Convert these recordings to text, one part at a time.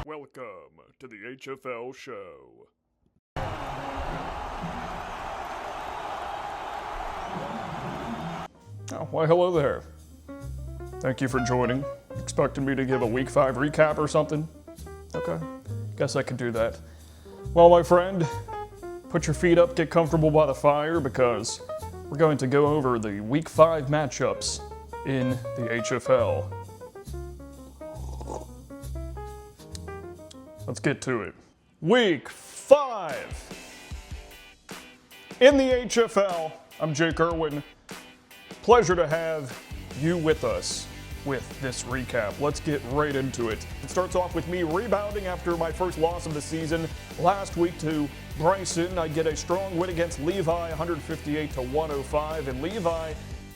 Welcome to the HFL show. Oh, why hello there. Thank you for joining. Expecting me to give a Week 5 recap or something? Okay, guess I could do that. Well, my friend, put your feet up, get comfortable by the fire, because we're going to go over the Week 5 matchups in the HFL. Let's get to it. Week 5. In the HFL, I'm Jake Irwin. Pleasure to have you with us with this recap. Let's get right into it. It starts off with me rebounding after my first loss of the season last week to Bryson. I get a strong win against Levi, 158-105, and Levi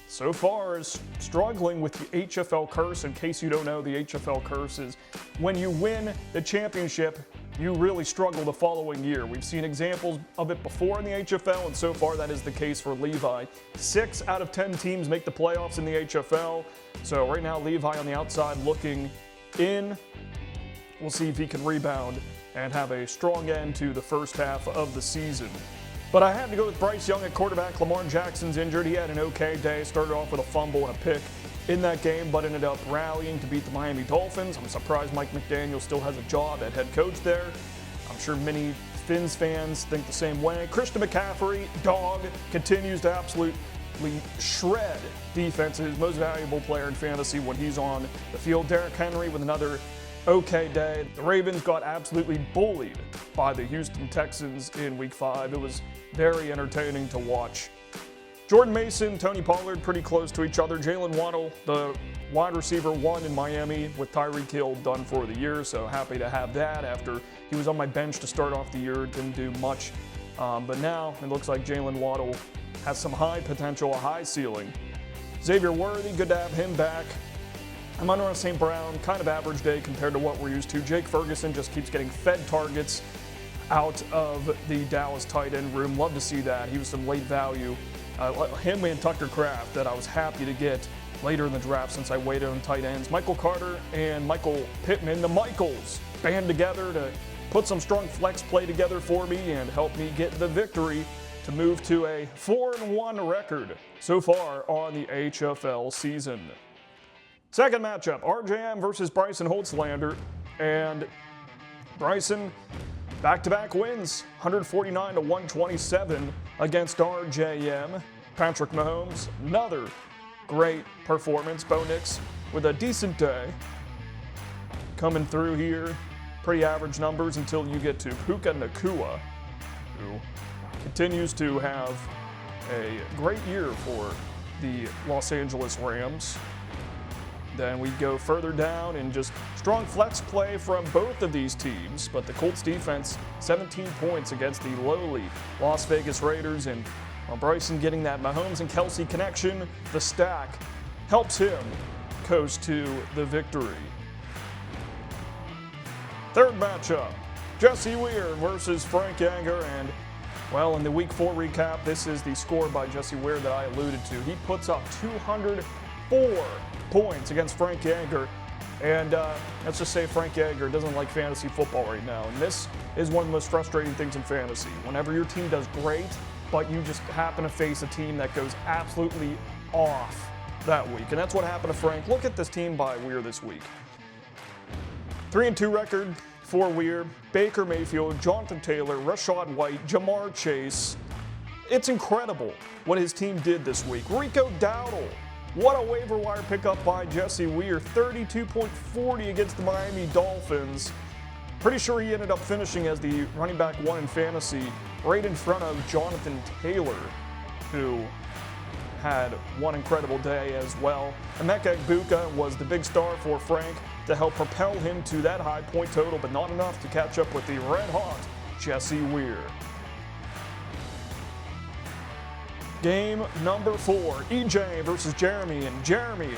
so far is struggling with the HFL curse. In case you don't know, the HFL curse is when you win the championship, you really struggle the following year. We've seen examples of it before in the HFL, and so far that is the case for Levi. 6 out of 10 teams make the playoffs in the HFL, so right now Levi on the outside looking in. We'll see if he can rebound and have a strong end to the first half of the season. But I had to go with Bryce Young at quarterback. Lamar Jackson's injured. He had an okay day. Started off with a fumble and a pick in that game, but ended up rallying to beat the Miami Dolphins. I'm surprised Mike McDaniel still has a job at head coach there. I'm sure many Fins fans think the same way. Christian McCaffrey, dog, continues to absolutely shred defenses. Most valuable player in fantasy when he's on the field. Derrick Henry with another okay day. The Ravens got absolutely bullied by the Houston Texans in Week 5. It was very entertaining to watch. Jordan Mason, Tony Pollard pretty close to each other. Jalen Waddle, the wide receiver 1 in Miami with Tyreek Hill done for the year, so happy to have that after he was on my bench to start off the year, didn't do much. But now it looks like Jalen Waddle has some high potential, a high ceiling. Xavier Worthy, good to have him back. Amon-Ra St. Brown, kind of average day compared to what we're used to. Jake Ferguson just keeps getting fed targets out of the Dallas tight end room. Love to see that. He was some late value. Him and Tucker Kraft that I was happy to get later in the draft since I waited on tight ends. Michael Carter and Michael Pittman, the Michaels, band together to put some strong flex play together for me and help me get the victory to move to a 4-1 record so far on the HFL season. Second matchup, RJM versus Bryson Holtzlander, and Bryson back-to-back wins, 149-127 against RJM. Patrick Mahomes, another great performance. Bo Nix with a decent day coming through here. Pretty average numbers until you get to Puka Nacua, who continues to have a great year for the Los Angeles Rams. Then we go further down and just strong flex play from both of these teams. But the Colts defense, 17 points against the lowly Las Vegas Raiders. And Bryson getting that Mahomes and Kelsey connection, the stack helps him coast to the victory. Third matchup, Jesse Weir versus Frank Yeager. And, well, in the Week 4 recap, this is the score by Jesse Weir that I alluded to. He puts up 204 points against Frank Yeager, and let's just say Frank Yeager doesn't like fantasy football right now, and this is one of the most frustrating things in fantasy. Whenever your team does great, but you just happen to face a team that goes absolutely off that week, and that's what happened to Frank. Look at this team by Weir this week. 3-2 record for Weir. Baker Mayfield, Jonathan Taylor, Rashad White, Jamar Chase. It's incredible what his team did this week. Rico Dowdle. What a waiver wire pickup by Jesse Weir, 32.40 against the Miami Dolphins. Pretty sure he ended up finishing as the running back 1 in fantasy, right in front of Jonathan Taylor, who had one incredible day as well. Emeka Egbuka was the big star for Frank to help propel him to that high point total, but not enough to catch up with the red-hot Jesse Weir. Game number 4, EJ versus Jeremy, and Jeremy,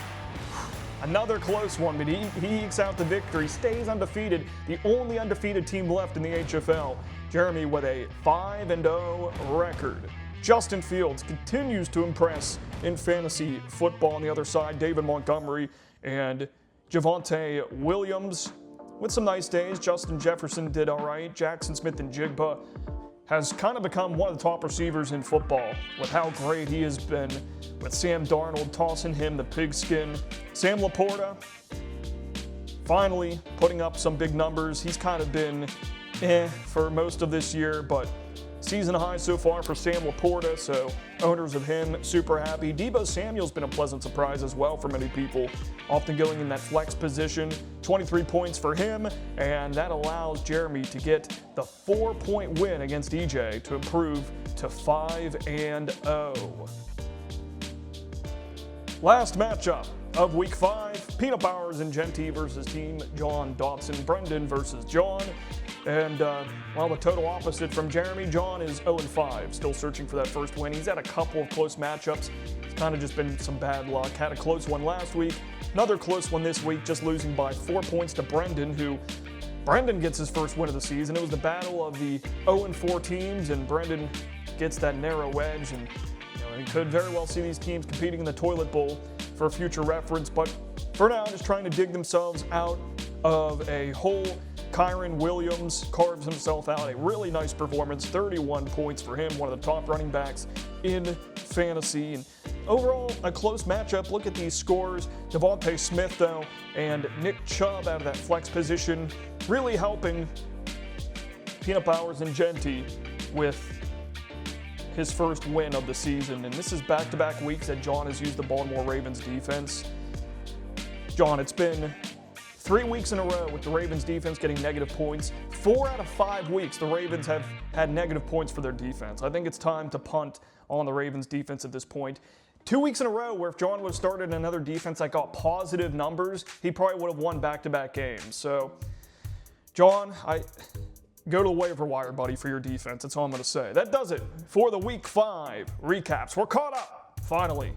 another close one, but he ekes out the victory, stays undefeated, the only undefeated team left in the HFL. Jeremy with a 5-0 record. Justin Fields continues to impress in fantasy football. On the other side, David Montgomery and Javonte Williams with some nice days. Justin Jefferson did all right. Jackson Smith-Njigba has kind of become one of the top receivers in football with how great he has been, with Sam Darnold tossing him the pigskin. Sam Laporta finally putting up some big numbers. He's kind of been for most of this year, but season high so far for Sam Laporta, so owners of him super happy. Deebo Samuel's been a pleasant surprise as well for many people, often going in that flex position. 23 points for him, and that allows Jeremy to get the 4-point win against EJ to improve to 5-0. Last matchup of Week 5, Peanut Bowers and Genty versus Team John Dotson. Brendan versus John. And, well, the total opposite from Jeremy. John is 0-5, still searching for that first win. He's had a couple of close matchups. It's kind of just been some bad luck. Had a close one last week, another close one this week, just losing by 4 points to Brendan, who Brendan gets his first win of the season. It was the battle of the 0-4 teams, and Brendan gets that narrow edge. And you could very well see these teams competing in the toilet bowl for future reference. But for now, just trying to dig themselves out of a hole. Kyron Williams carves himself out a really nice performance, 31 points for him, one of the top running backs in fantasy. And overall, a close matchup. Look at these scores. Devontae Smith, though, and Nick Chubb out of that flex position, really helping Peanut Bowers and Genty with his first win of the season. And this is back-to-back weeks that John has used the Baltimore Ravens defense. John, it's been 3 weeks in a row with the Ravens defense getting negative points. 4 out of 5 weeks, the Ravens have had negative points for their defense. I think it's time to punt on the Ravens defense at this point. 2 weeks in a row where if John would have started another defense that got positive numbers, he probably would have won back-to-back games. So, John, go to the waiver wire, buddy, for your defense. That's all I'm going to say. That does it for the Week 5 recaps. We're caught up, finally.